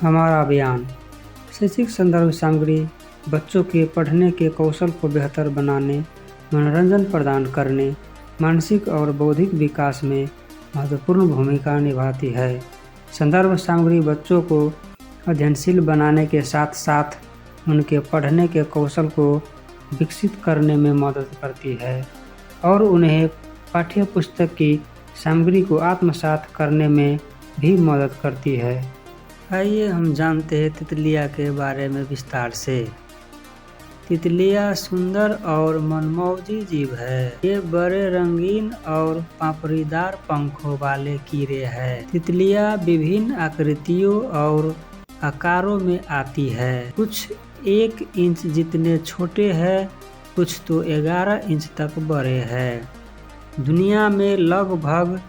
हमारा अभियान शैक्षिक संदर्भ सामग्री बच्चों के पढ़ने के कौशल को बेहतर बनाने, मनोरंजन प्रदान करने, मानसिक और बौद्धिक विकास में महत्वपूर्ण भूमिका निभाती है। संदर्भ सामग्री बच्चों को अध्ययनशील बनाने के साथ साथ उनके पढ़ने के कौशल को विकसित करने में मदद करती है और उन्हें पाठ्यपुस्तक की सामग्री को आत्मसात करने में भी मदद करती है। आइए हम जानते हैं तितलियाँ के बारे में विस्तार से। तितलियाँ सुंदर और मनमौजी जीव है। ये बड़े रंगीन और पापड़ीदार पंखों वाले कीड़े हैं। तितलियाँ विभिन्न आकृतियों और आकारों में आती है। कुछ 1 इंच जितने छोटे हैं, कुछ तो 11 इंच तक बड़े हैं। दुनिया में लगभग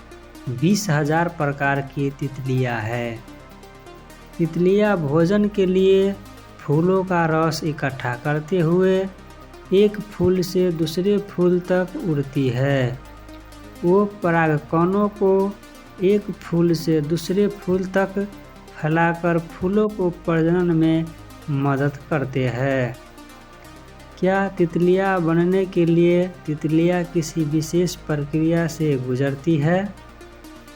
20,000 प्रकार की तितलियाँ हैं। तितलियाँ भोजन के लिए फूलों का रस इकट्ठा करते हुए एक फूल से दूसरे फूल तक उड़ती है। वो परागकणों को एक फूल से दूसरे फूल तक फैलाकर फूलों को प्रजनन में मदद करते हैं। क्या तितलियाँ बनने के लिए तितलियाँ किसी विशेष प्रक्रिया से गुजरती है?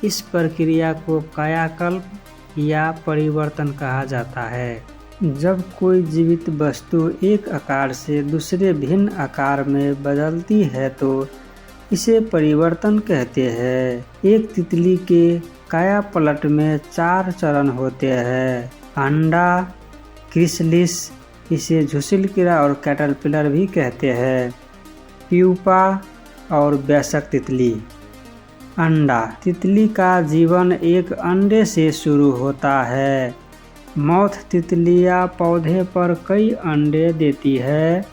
इस प्रक्रिया को कायाकल्प या परिवर्तन कहा जाता है। जब कोई जीवित वस्तु एक आकार से दूसरे भिन्न आकार में बदलती है तो इसे परिवर्तन कहते हैं। एक तितली के कायापलट में 4 चरण होते हैं। अंडा, क्रिसलिस, इसे झुसिल कीड़ा और कैटरपिलर भी कहते हैं। प्यूपा और वयस्क तितली। अंडा। तितली का जीवन एक अंडे से शुरू होता है। मौथ तितलियाँ पौधे पर कई अंडे देती है।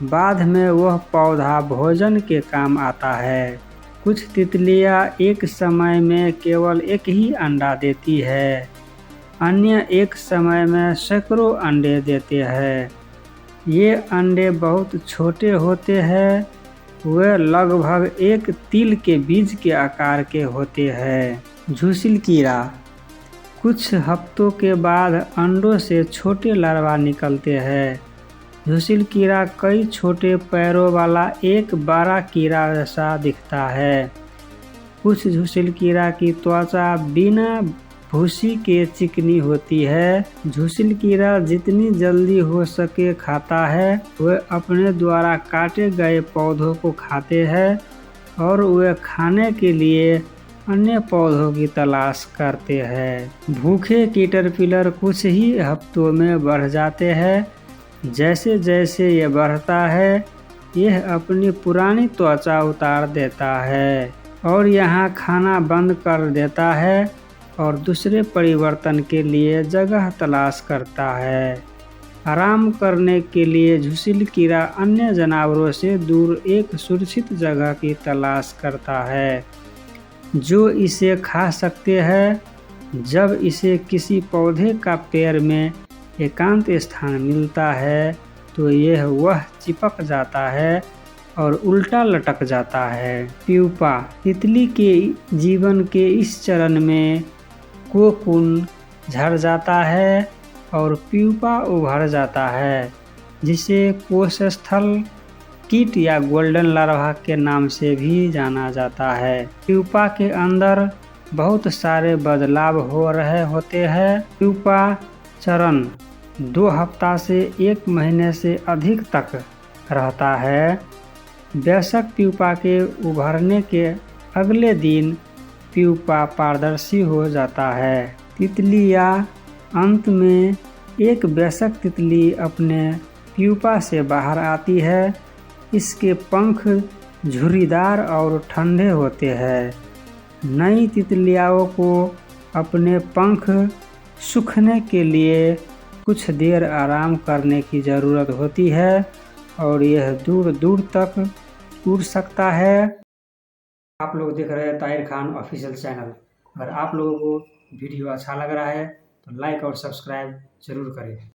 बाद में वह पौधा भोजन के काम आता है। कुछ तितलियाँ एक समय में केवल एक ही अंडा देती है। अन्य एक समय में सैकड़ों अंडे देते हैं। ये अंडे बहुत छोटे होते हैं। वे लगभग एक तिल के बीज के आकार के होते हैं। झुसिल कीड़ा। कुछ हफ्तों के बाद अंडों से छोटे लार्वा निकलते हैं। झुसिल कीड़ा कई छोटे पैरों वाला एक बड़ा कीड़ा जैसा दिखता है। कुछ झुसिल कीड़ा की त्वचा बिना भूसी के चिकनी होती है। झुसिल कीड़ा जितनी जल्दी हो सके खाता है। वे अपने द्वारा काटे गए पौधों को खाते हैं और वे खाने के लिए अन्य पौधों की तलाश करते हैं। भूखे कैटरपिलर कुछ ही हफ्तों में बढ़ जाते हैं। जैसे जैसे ये बढ़ता है, यह अपनी पुरानी त्वचा उतार देता है और यहाँ खाना बंद कर देता है और दूसरे परिवर्तन के लिए जगह तलाश करता है। आराम करने के लिए झुसिल कीड़ा अन्य जानवरों से दूर एक सुरक्षित जगह की तलाश करता है जो इसे खा सकते हैं। जब इसे किसी पौधे का पेड़ में एकांत स्थान मिलता है तो वह चिपक जाता है और उल्टा लटक जाता है। प्यूपा। तितली के जीवन के इस चरण में कोकून झड़ जाता है और प्यूपा उभर जाता है, जिसे कोशस्थल कीट या गोल्डन लार्वा के नाम से भी जाना जाता है। प्यूपा के अंदर बहुत सारे बदलाव हो रहे होते हैं। प्यूपा चरण 2 हफ्ता से 1 महीने से अधिक तक रहता है। वयस्क प्यूपा के उभरने के अगले दिन प्यूपा पारदर्शी हो जाता है। तितलियाँ। अंत में एक वयस्क तितली अपने प्यूपा से बाहर आती है। इसके पंख झुर्रीदार और ठंडे होते हैं। नई तितलियों को अपने पंख सूखने के लिए कुछ देर आराम करने की ज़रूरत होती है और यह दूर दूर तक उड़ सकता है। आप लोग देख रहे हैं ताहिर खान ऑफिशियल चैनल। अगर आप लोगों को वीडियो अच्छा लग रहा है तो लाइक और सब्सक्राइब जरूर करें।